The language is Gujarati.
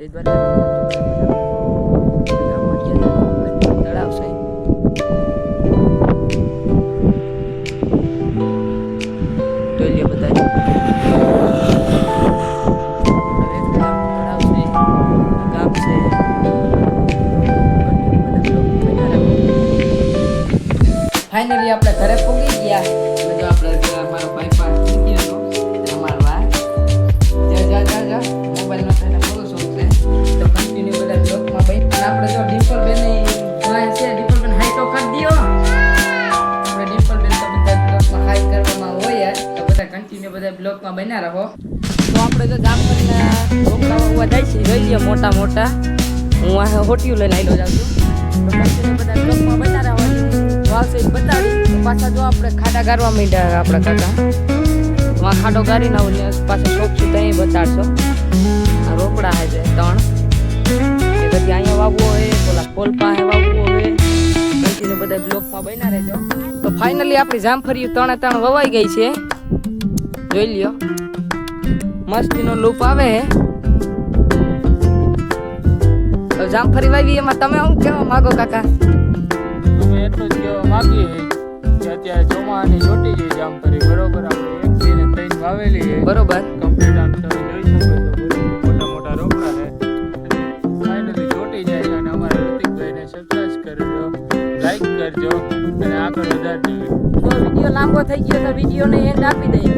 જય દ્વારકા તળાવ છે જોઈ લે બધા ફાઇનલી આપણે ઘરે પહોંચી ગયા. જો આપણે મારો ભાઈ પાસે મૂકી હતો અમારો વા જા મોબાઈલમાં થઈને બહુ શોખ છે તો કન્ટિન્યુ બધા બ્લોગમાં ભાઈ આપણે જો ડિમ્પલબેન છે ડિમ્પલબેન હાઈ તો કરી દો. આપણે ડિમ્પલબેન તો બધા બ્લોગમાં હાઈ કરવામાં હોય તો બધા કન્ટિન્યુ બધા બ્લોગમાં બન્યા રહો. તો આપણે જો જામ કરીને રોકડા ઉવા જાય છે જોઈ લઈએ મોટા મોટા. હું આ હોટિયું લઈને આવેલો જાઉં છું તો કન્ટિન્યુ બધા બ્લોગમાં બન્યા રહો. વાવશે બતાવી પાછા જો આપણે ખાડા ગારવા માંડ્યા આપણા કાકા માં ખાડો ગારીને આવું પાછા શોખ છું ત્યાં બતાડશો. આ રોકડા હે છે 3 એ બધી અહીંયા વાવવું હોય પેલા પોલ પાસે વાવવું હોય કન્ટિન્યુ બધા બ્લોકમાં બન્યા રહેજો. તો ફાઇનલી આપણી જામફળીઓ 3 વવાઈ ગઈ છે જોઈ લ્યો મસ્તીનો લૂપ આવે હે. તો જામફળી વાવી એમાં તમે શું કહેવા માંગો કાકા? એટલું જ કહેવા માંગીએ કે અત્યારે ચોમાસાની ચોટી ગઈ જામફળી બરોબર. આપણે 1 2 ને 3 વાવેલી છે બરોબર કમ્પ્લીટ. આમ તમે જોઈ શકો છો મોટા મોટા રોકડા છે ફાઇનલી ચોટી જાય. અને અમારા ઋતિકભાઈને સબસ્ક્રાઇબ કરજો, લાઈક કરજો અને આગળ વધારજો. તો વિડીયો લાંબો થઈ ગયો તો વિડીયોને એન્ડ આપી દઈએ.